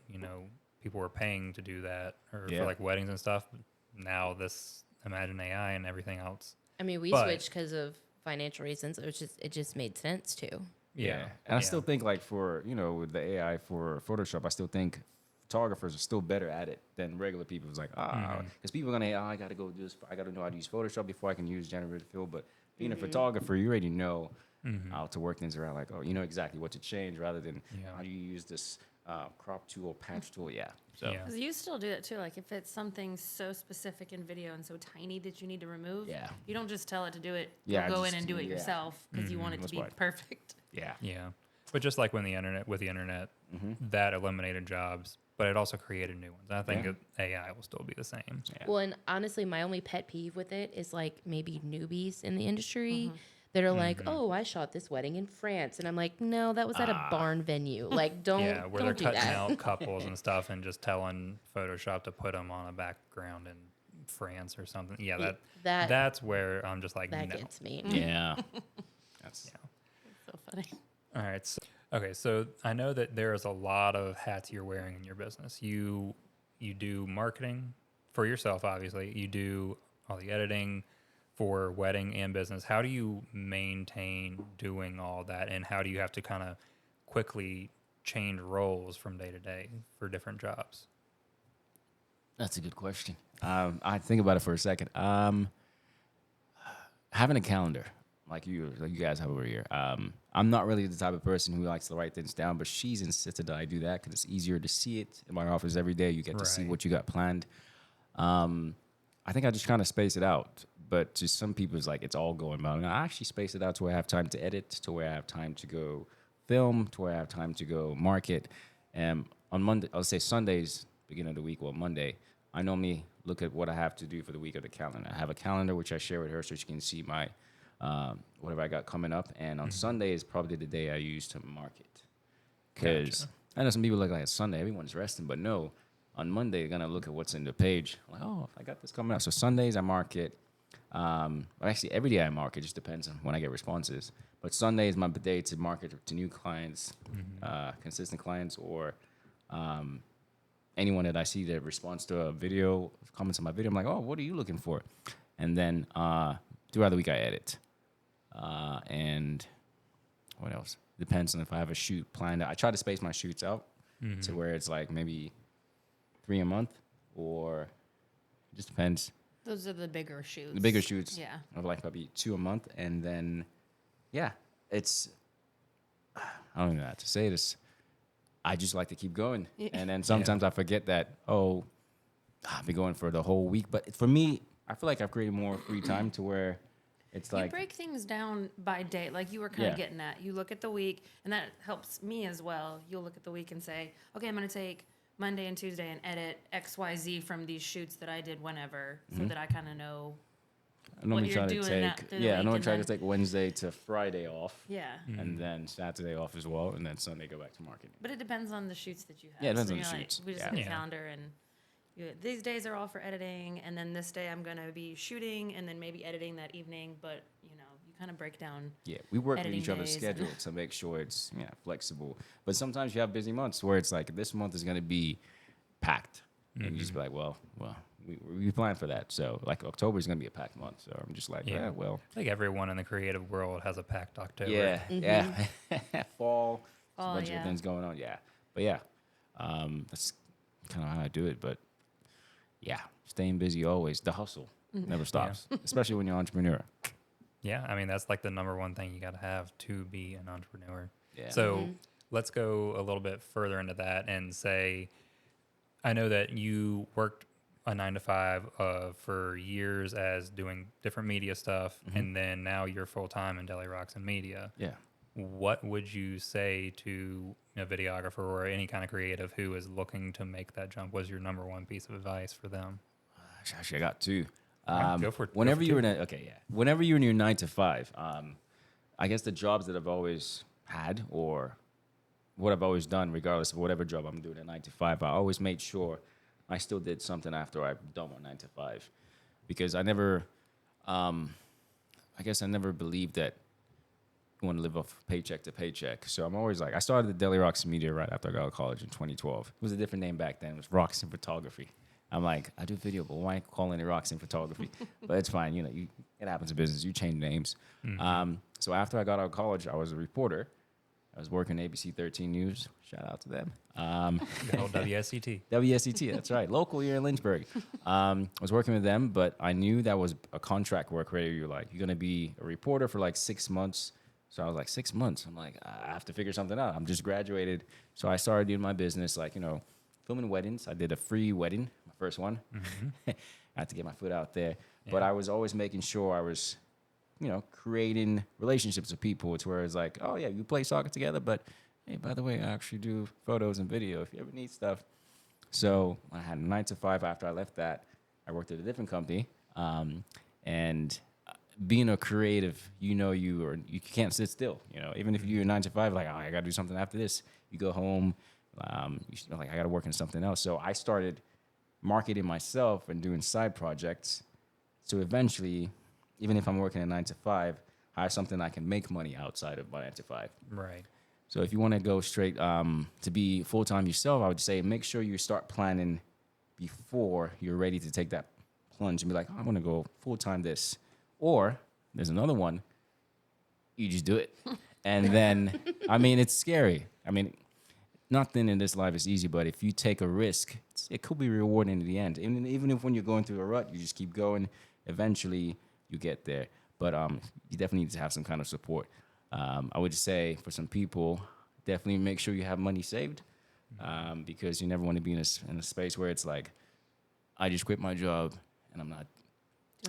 people were paying to do that, or Yeah. for like weddings and stuff. Now this Imagine AI and everything else. I mean, we But- switched because of financial reasons. It just made sense to. Yeah, and I still think like for with the AI for Photoshop, I still think photographers are still better at it than regular people. It's like because people are gonna I gotta go do this. I gotta know how to use Photoshop before I can use generative fill. But being a photographer, you already know how to work things around. Like you know exactly what to change rather than how do you use this crop tool, patch tool. Yeah. So Yeah. 'Cause you still do that too. Like if it's something so specific in video and so tiny that you need to remove, Yeah. you don't just tell it to do it. Yeah, You'll go in just and do it yeah. yourself because you want it to That's be right. perfect. yeah. Yeah. But just like with the internet, that eliminated jobs, but it also created new ones. I think Yeah. AI will still be the same. Yeah. Well, and honestly, my only pet peeve with it is like maybe newbies in the industry that are like, "Oh, I shot this wedding in France," and I'm like, "No, that was at a barn venue. Like, don't Yeah, where they're don't do cutting that." out couples and stuff and just telling Photoshop to put them on a background in France or something. Yeah, that- that's where I'm just like, That no. gets me. Yeah. That's So funny. All right. So I know that there is a lot of hats you're wearing in your business. You do marketing for yourself, obviously. You do all the editing for wedding and business. How do you maintain doing all that, and how do you have to kind of quickly change roles from day to day for different jobs? That's a good question. I think about it for a second. Having a calendar like you guys have over here. I'm not really the type of person who likes to write things down, but she's insisted that I do that because it's easier to see it in my office every day. You get to see Right. what you got planned. I think I just kind of space it out. But to some people, it's like it's all going by. I actually space it out to where I have time to edit, to where I have time to go film, to where I have time to go market. And on Monday, I'll say Sundays, beginning of the week, well, Monday, I normally look at what I have to do for the week of the calendar. I have a calendar which I share with her so she can see my whatever I got coming up. And on Sunday is probably the day I use to market. Because Gotcha. I know some people look like it's Sunday, everyone's resting, but no. On Monday, you're gonna look at what's in the page. Like, oh, I got this coming up. So Sundays I market. Actually, every day I market. Just depends on when I get responses. But Sunday is my day to market to new clients, consistent clients, or anyone that I see that responds to a video, comments on my video. I'm like, oh, what are you looking for? And then throughout the week I edit. And what else? Depends on if I have a shoot planned. I try to space my shoots out to where it's like maybe 3 a month, or it just depends. Those are the bigger shoots. The bigger shoots, Yeah. of like probably 2 a month, and then yeah, it's I don't even know how to say this. I just like to keep going, and then sometimes I forget that I've been going for the whole week. But for me, I feel like I've created more free time to where it's You like break things down by day, like you were kind of Yeah. getting at. You look at the week, and that helps me as well. You'll look at the week and say, okay, I'm going to take Monday and Tuesday and edit XYZ from these shoots that I did whenever, so that I kind of know. I normally you're try to doing that take through the I week normally and try to then- take Wednesday to Friday off, Yeah. and then Saturday off as well, and then Sunday go back to marketing. But it depends on the shoots that you have. Yeah, it depends So on the you're shoots. We just Yeah. have a Yeah. calendar, and these days are all for editing, and then this day I'm going to be shooting, and then maybe editing that evening. But you kind of break down. Yeah, we work with Editing each other's days and- schedule to make sure it's flexible. But sometimes you have busy months where it's like this month is going to be packed, and you just be like, well, we planned for that. So like October is going to be a packed month. So I'm just like, Yeah. well, I think everyone in the creative world has a packed October. yeah. Fall, there's a Fall, bunch yeah. of things going on. Yeah, but yeah, that's kind of how I do it. But yeah, staying busy always. The hustle never stops, especially when you're an entrepreneur. Yeah, I mean, that's like the number one thing you got to have to be an entrepreneur. Yeah. So let's go a little bit further into that and say, I know that you worked a 9 to 5 for years as doing different media stuff, and then now you're full time in Dele Rockson Media. Yeah. What would you say to a videographer or any kind of creative who is looking to make that jump? What's your number one piece of advice for them? Actually, I got two. Go for it. Whenever Go for you're two. in whenever you're in your 9 to 5, I guess the jobs that I've always had or what I've always done, regardless of whatever job I'm doing at 9 to 5, I always made sure I still did something after I've done my 9 to 5, because I never believed that you want to live off paycheck to paycheck. So I'm always like, I started the Dele Rockson Media right after I got out of college in 2012. It was a different name back then. It was Rockson Photography. I'm like, I do video, but why calling it Rockson Photography? But it's fine. It happens in business. You change names. So after I got out of college, I was a reporter. I was working ABC 13 News. Shout out to them. The whole WSET. WSET, that's right. Local here in Lynchburg. I was working with them, but I knew that was a contract work where you're going to be a reporter for like 6 months, So I was like, 6 months. I'm like, I have to figure something out. I'm just graduated. So I started doing my business, like, filming weddings. I did a free wedding, my first one. I had to get my foot out there. But Yeah. I was always making sure I was, creating relationships with people. It's where it's like, oh, yeah, you play soccer together, but hey, by the way, I actually do photos and video if you ever need stuff. So I had a 9 to 5. After I left that, I worked at a different company. And being a creative, you can't sit still. Even if you're 9 to 5, like, oh, I got to do something after this. You go home, like, I got to work on something else. So I started marketing myself and doing side projects. So eventually, even if I'm working a 9 to 5, hire something I can make money outside of my 9 to 5. Right. So if you want to go straight to be full-time yourself, I would say make sure you start planning before you're ready to take that plunge and be like, oh, I want to go full-time this. Or there's another one, you just do it. And then, it's scary. Nothing in this life is easy, but if you take a risk, it could be rewarding in the end. Even if when you're going through a rut, you just keep going, eventually you get there. But you definitely need to have some kind of support. I would say for some people, definitely make sure you have money saved, because you never want to be in a space where it's like, I just quit my job and I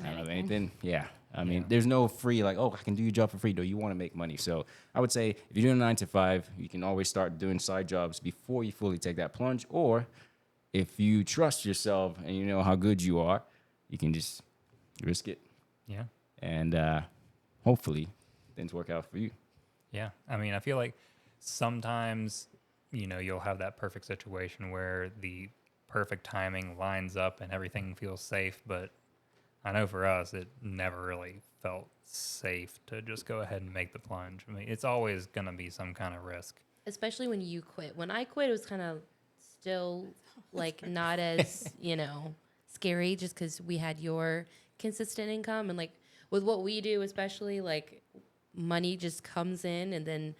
don't have anything. Yeah. There's no free, like, oh, I can do your job for free. No, you want to make money. So I would say if you're doing a 9 to 5, you can always start doing side jobs before you fully take that plunge. Or if you trust yourself and you know how good you are, you can just risk it. Yeah. And hopefully things work out for you. Yeah. I feel like sometimes, you'll have that perfect situation where the perfect timing lines up and everything feels safe. But I know for us, it never really felt safe to just go ahead and make the plunge. It's always going to be some kind of risk. Especially when you quit. When I quit, it was kind of still like not as, scary just because we had your consistent income. And like with what we do, especially, like money just comes in and then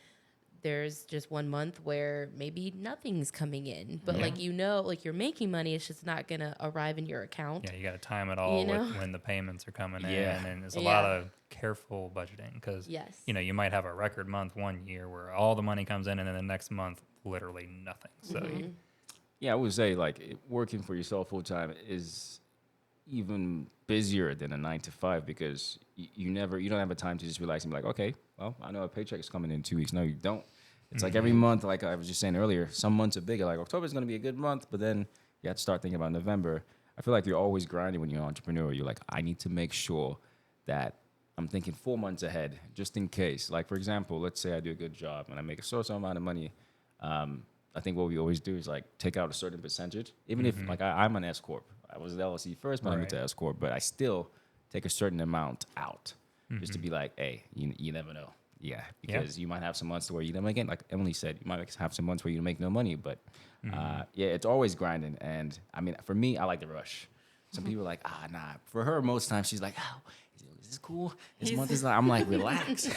there's just 1 month where maybe nothing's coming in. But like, like you're making money, it's just not going to arrive in your account. Yeah, you got to time it all with when the payments are coming in. And it's a lot of careful budgeting because, you might have a record month one year where all the money comes in and then the next month, literally nothing. So, yeah, I would say like working for yourself full time is even busier than a 9 to 5 because you don't have a time to just relax and be like, okay, well, I know a paycheck is coming in 2 weeks. No, you don't. It's like every month, like I was just saying earlier, some months are bigger. Like October is going to be a good month, but then you have to start thinking about November. I feel like you're always grinding when you're an entrepreneur. You're like, I need to make sure that I'm thinking 4 months ahead, just in case. Like, for example, let's say I do a good job and I make a certain amount of money. I think what we always do is like take out a certain percentage. Even if like I'm an S Corp. I was an LLC first, but I moved to S Corp. But I still take a certain amount out just to be like, hey, you never know. Yeah, because you might have some months where you don't make it. Like Emily said, you might have some months where you make no money. But it's always grinding. And for me, I like the rush. Some people are like, nah. For her, most times she's like, oh, is this cool? This month is like, I'm like, relax.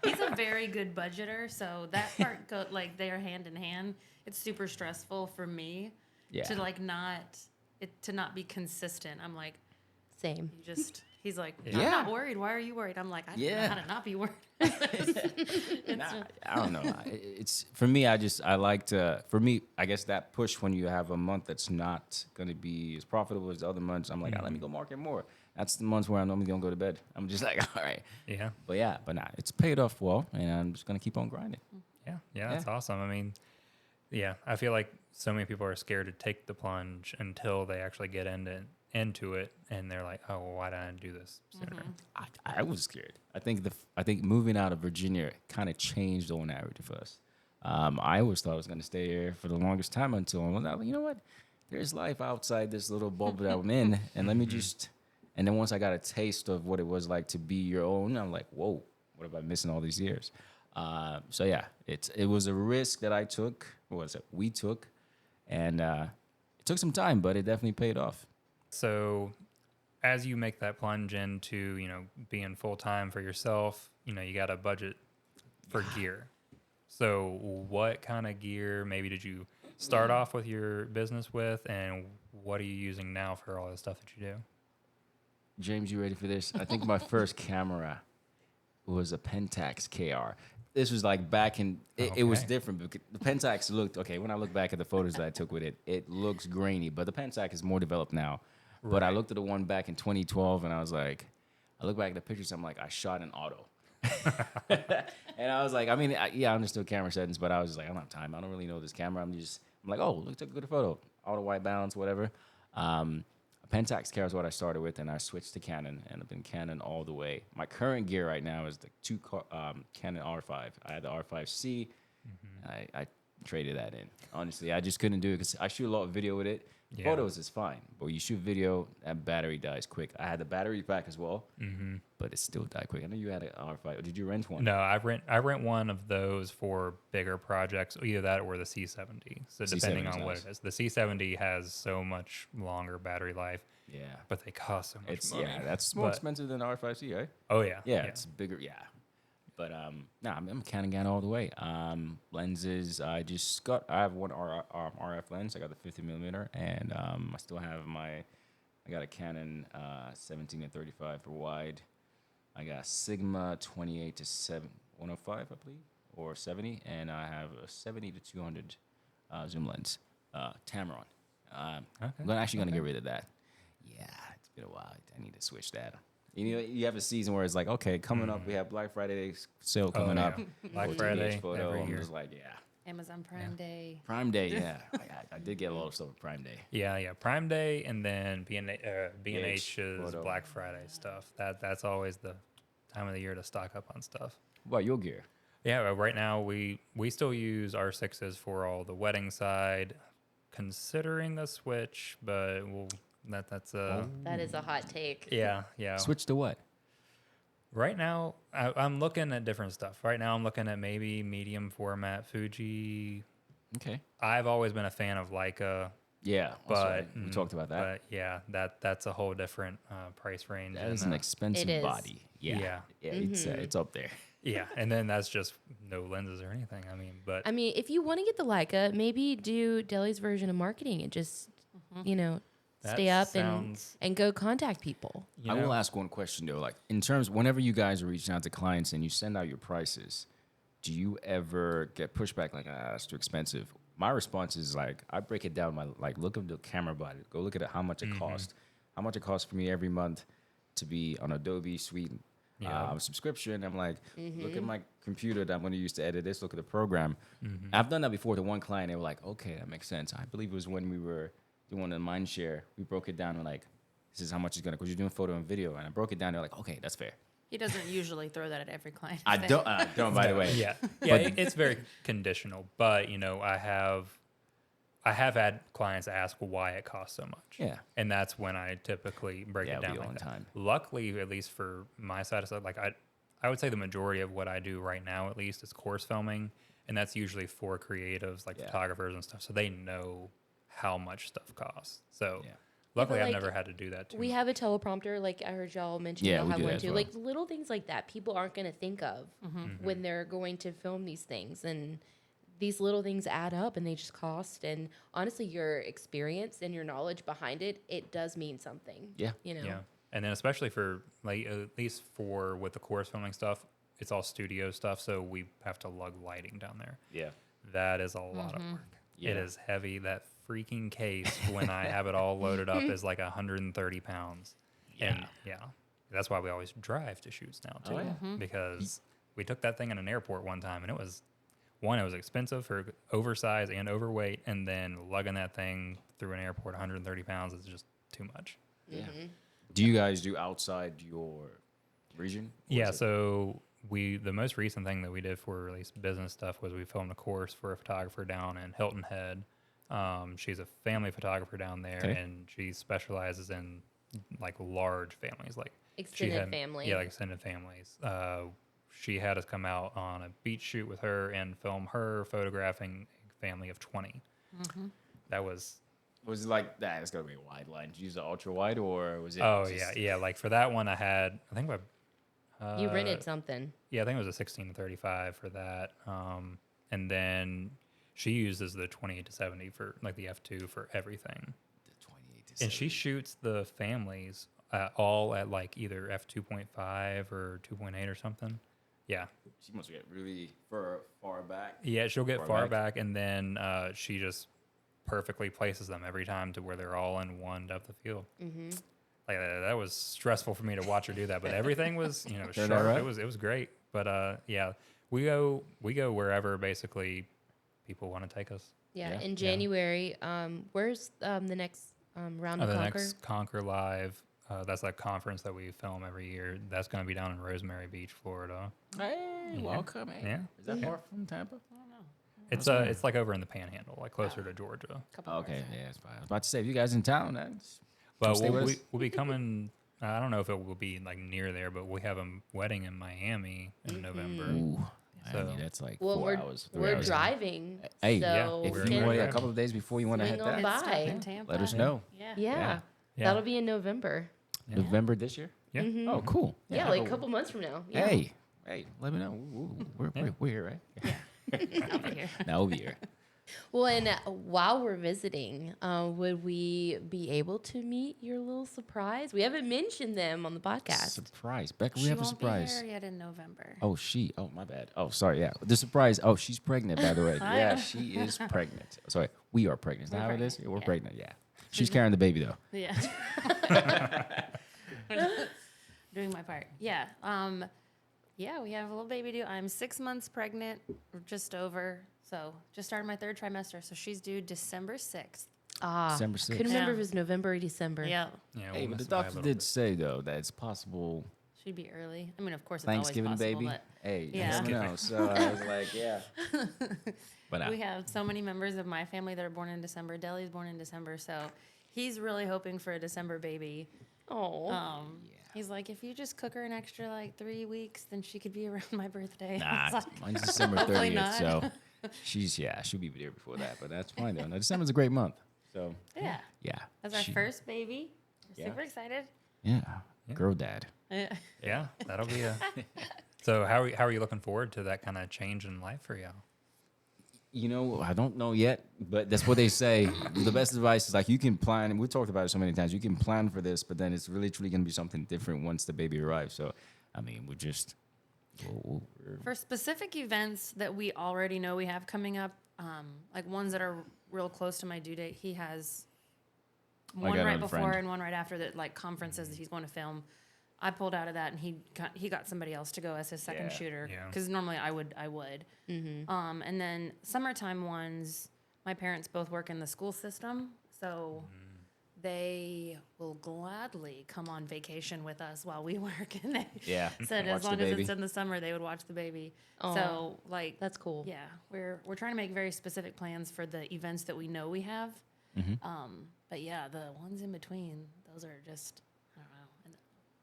He's a very good budgeter, so that part like they are hand in hand. It's super stressful for me to like to not be consistent. I'm like, Same. He's like, I'm not worried. Why are you worried? I'm like, I don't know how to not be worried. I don't know. It's for me. I like to. For me, I guess that push when you have a month that's not going to be as profitable as the other months. I'm like, let me go market more. That's the months where I'm normally gonna go to bed. I'm just like, all right. Yeah. But nah, it's paid off well, and I'm just gonna keep on grinding. Yeah, that's awesome. I feel like so many people are scared to take the plunge until they actually get into it, and they're like, oh, well, why didn't I do this sooner? I was scared. I think moving out of Virginia kind of changed the whole narrative for us. I always thought I was gonna stay here for the longest time until I'm like, you know what? There's life outside this little bubble that I'm in, and let me just. And then once I got a taste of what it was like to be your own, I'm like, whoa, what have I missing all these years? It was a risk that I took. We took, and it took some time, but it definitely paid off. So, as you make that plunge into being full time for yourself, you got a budget for gear. So, what kind of gear maybe did you start off with your business with, and what are you using now for all the stuff that you do? James, you ready for this? I think my first camera was a Pentax KR. This was like back in, it was Okay. different because the Pentax looked, okay, when I look back at the photos that I took with it, it looks grainy, but the Pentax is more developed now. But I Right. looked at the one back in 2012 and I was like, I look back at the pictures, I'm like, I shot an auto. And I was like, I mean, I understood camera settings, but I was just like, I don't have time. I don't really know this camera. I'm like, oh, look, took a good photo. Auto white balance, whatever. Pentax camera is what I started with, and I switched to Canon, and I've been Canon all the way. My current gear right now is the Canon R5. I had the R5C. I traded that in. Honestly, I just couldn't do it because I shoot a lot of video with it. Yeah. Photos is fine, but when you shoot video, that battery dies quick. I had the battery pack as well, but it still died quick. I know you had an R5. Did you rent one? No, I rent one of those for bigger projects, either that or the C70. So depending C70 is on what nice. it is, the C70 has so much longer battery life, Yeah. but they cost so much It's money. that's more But- expensive than R5C, right? Oh yeah, Yeah, it's bigger. Yeah, but I'm a Canon guy all the way. Lenses, I have one RF lens. I got the 50 millimeter, and I still have I got a Canon 17 and 35 for wide. I got Sigma 28 to 105, I believe, or 70, and I have a 70 to 200 zoom lens, Tamron. I'm actually gonna get rid of that. Yeah, it's been a while. I need to switch that. You know, you have a season where it's like, okay, coming up, we have Black Friday sale coming yeah. up. Black 14 Friday page photo. every I'm year. just like, yeah. Amazon Prime Day. Prime Day, yeah. I did get a lot of stuff with Prime Day. Yeah. Prime Day, and then B&H is photo. Black Friday stuff. That's always the time of the year to stock up on stuff. What about your gear? Yeah, well, right now we still use R6s for all the wedding side, considering a switch, but that's That is a hot take. yeah. Switch to what? Right now, I'm looking at different stuff. Right now, I'm looking at maybe medium format Fuji. Okay. I've always been a fan of Leica, Yeah, that's but right. We talked about that. But yeah, that's a whole different price range. That and, is an expensive It is. body. Yeah. Yeah. It's up there. yeah, and then that's just no lenses or anything. I mean, but I mean, if you want to get the Leica, maybe do Dele's version of marketing and just, That stay up sounds- and go contact people. you I will know, ask one question though. Like in terms, whenever you guys are reaching out to clients and you send out your prices, do you ever get pushback like, it's too expensive? My response is like, I break it down. Look at the camera body. Go look at it, how much it costs. How much it costs for me every month to be on Adobe Suite subscription. I'm like, look at my computer that I'm going to use to edit this. Look at the program. I've done that before to one client. They were like, okay, that makes sense. I believe it was when we were doing the Mindshare. We broke it down and like, this is how much it's going to, because you're doing photo and video. And I broke it down. They're like, okay, that's fair. He doesn't usually throw that at every client. I don't, by the way. yeah, it's very conditional. But I have had clients ask why it costs so much. Yeah. And that's when I typically break Yeah, it down we like on that. time. Luckily, at least for my side of stuff, like I would say the majority of what I do right now, at least, is course filming, and that's usually for creatives like Yeah. photographers and stuff, so they know how much stuff costs. So Yeah. luckily, but, I've like, never had to do that too. We have a teleprompter, like I heard y'all mention. Yeah, y'all we have do one that as too. well. Like little things like that, people aren't going to think of when they're going to film these things, and these little things add up, and they just cost. And honestly, your experience and your knowledge behind it, it does mean something. Yeah. Yeah, and then especially for like at least for with the course filming stuff, it's all studio stuff, so we have to lug lighting down there. Yeah. That is a lot of work. It Yeah. is heavy. That freaking case, when I have it all loaded up, is like 130 pounds. And that's why we always drive to shoots now too, because we took that thing in an airport one time, and it was expensive for oversized and overweight, and then lugging that thing through an airport 130 pounds is just too much. Yeah. Do you guys do outside your region? Or Yeah, is it- so the most recent thing that we did for at least business stuff was we filmed a course for a photographer down in Hilton Head. She's a family photographer down there, Okay. and she specializes in like large families, like Extended family. Yeah, like extended families. She had us come out on a beach shoot with her and film her photographing a family of 20. That was Was it like that? It's got to be a wide line. Did you use the ultra wide or was it? oh just- yeah. Like for that one, I think You rented something. Yeah, I think it was a 16 to 35 for that. And then she uses the 28 to 70 for like the F2 for everything. The 28 to And she shoots the families all at like either F2.5 or 2.8 or something. Yeah. She must get really far back. Yeah, she'll get Far far back. back, and then she just perfectly places them every time to where they're all in one depth of field. Mm-hmm. Like that was stressful for me to watch her do that, but everything was that sharp. right? It was great. But yeah, we go wherever basically people want to take us. Yeah, Yeah. in January. Where's the next round of The Conquer? next Conquer Live, that's a conference that we film every year. That's going to be down in Rosemary Beach, Florida. Hey, Yeah. welcome. Hey. Yeah. Is that far from Tampa? I don't know. It's like over in the Panhandle, like closer to Georgia. Couple hours. Okay, yeah, it's fine. I was about to say, if you guys in town, that's But stay with us. we'll be coming. I don't know if it will be like near there, but we have a wedding in Miami in November. Ooh, So- Miami, that's like Well, 4 we're hours. 3 we're hours. driving. Hey, yeah, so If we're you in want there. a couple of days before you want to Swing head on that, by. It's stuck in Tampa. let us know. yeah. Yeah. That'll be in November. Yeah. November this year. Yeah. Mhm. Oh, cool. Yeah, like a couple months from now. Yeah. Hey, let me know. We're here, right? I'll be here. Now we'll be here. Well, and while we're visiting, would we be able to meet your little surprise? We haven't mentioned them on the podcast. Surprise, Becca. We She have a won't be surprise. here yet in November. Oh, my bad. Oh, sorry. Yeah, the surprise. Oh, she's pregnant, by the way. I Yeah, am. she is pregnant. Sorry, we are pregnant. Is that We're how it is? pregnant, Yeah, we're yeah. pregnant. Yeah, she's carrying the baby though. Yeah. Doing my part. Yeah. Yeah, we have a little baby due. I'm 6 months pregnant, or just over. So just started my 3rd trimester. So she's due December 6th. Couldn't December 6th. remember Yeah. if it was November or December. Yeah. Yeah, Hey, we'll but the miss it by a doctor little did bit. say though that it's possible She'd be early. I mean, of course, it's Thanksgiving always possible, baby. Hey, Yeah. you never know. So I was like, yeah. But we have so many members of my family that are born in December. Dele's born in December, so he's really hoping for a December baby. Oh. He's like, if you just cook her an extra like 3 weeks, then she could be around my birthday. nah, It's like, mine's December Hopefully 30th, not. so she'll be there before that. But that's fine though. No, December's a great month. So yeah, yeah, that's our she- first baby. We're Yeah. super excited. Yeah, Yeah. girl dad. Yeah, that'll be a. So how are you looking forward to that kind of change in life for y'all? You know, I don't know yet, but that's what they say. The best advice is like you can plan, and we talked about it so many times. You can plan for this, but then it's really truly going to be something different once the baby arrives. So, I mean, we're For specific events that we already know we have coming up, like ones that are real close to my due date, he has one got right another before friend. and one right after that, like conferences that he's going to film. I pulled out of that, and he got somebody else to go as his second Yeah, shooter yeah. because normally I would. And then summertime ones, my parents both work in the school system, so they will gladly come on vacation with us while we work. And they yeah. said Watch as the long as baby. it's in the summer, they would watch the baby. Aw. So like That's cool. yeah, we're trying to make very specific plans for the events that we know we have. But yeah, the ones in between, those are just I don't know.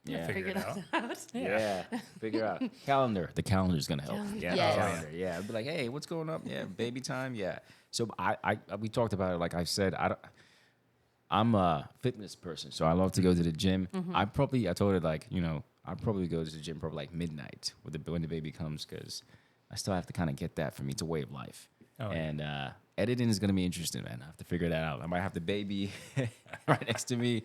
Yeah. Figure it those out. Yeah, figure out calendar. The calendar's gonna help. Calendar. Yeah, Yes. the calendar. Yeah, I'd be like, hey, what's going up? Yeah, baby time. Yeah. So we talked about it. Like I said, I'm a fitness person, so I love to go to the gym. I told her like, I probably go to the gym probably like midnight when the baby comes because I still have to kind of get that for me. It's a way of life. Oh, yeah. And editing is gonna be interesting, man. I have to figure that out. I might have the baby right next to me,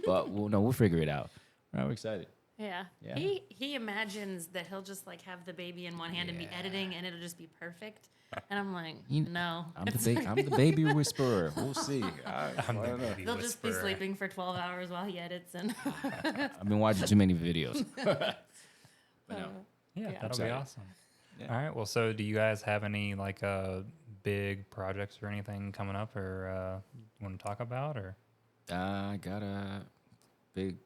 but we'll figure it out. We're excited. Yeah. Yeah. He imagines that he'll just like have the baby in one hand and be Yeah. editing and it'll just be perfect. And I'm like, You- no. I'm the baby whisperer. We'll see. I I'm the don't know. baby They'll just be whisperer. sleeping for 12 hours while he edits and I've been watching too many videos. But no. Yeah, Yeah. that'll be Excited. awesome. Yeah. All right. Well, so do you guys have any like big projects or anything coming up, or you want to talk about, or? I got a big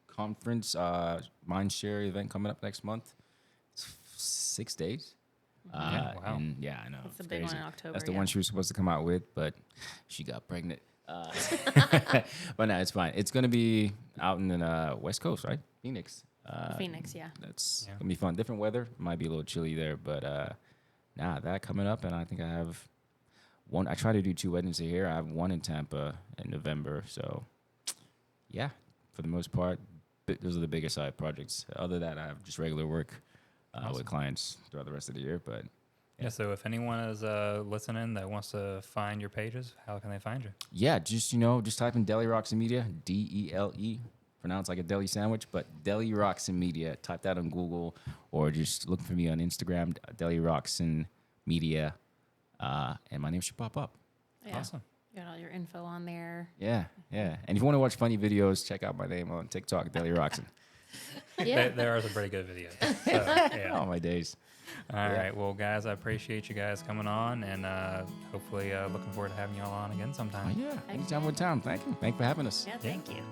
conference, Mindshare event coming up next month. It's 6 days. Yeah, wow. And yeah, I know. That's the it's big one crazy. in October. That's the yeah. one she was supposed to come out with, but she got pregnant. But no, it's fine. It's gonna be out in the West Coast, right? Phoenix. Phoenix, yeah. That's Yeah. gonna be fun. Different weather. Might be a little chilly there, but that coming up, and I think I have one. I try to do 2 weddings a year. I have one in Tampa in November. So yeah, for the most part, those are the bigger side projects. Other than that, I have just regular work Awesome. with clients throughout the rest of the year. But Yeah. So if anyone is listening that wants to find your pages, how can they find you? yeah, just type in Dele Rockson Media, Dele pronounced like a deli sandwich, but Dele Rockson Media. Type that on Google or just look for me on Instagram, Dele Rockson Media, and my name should pop up. Yeah. Awesome. You got all your info on there. Yeah. And if you want to watch funny videos, check out my name on TikTok, Dele Rockson. Yeah. There are some pretty good videos. So, yeah. Oh, my days. All right. Well, guys, I appreciate you guys coming on, and hopefully looking forward to having you all on again sometime. Oh, yeah. Anytime with time. Thank you. Thanks for having us. Yeah, thank you.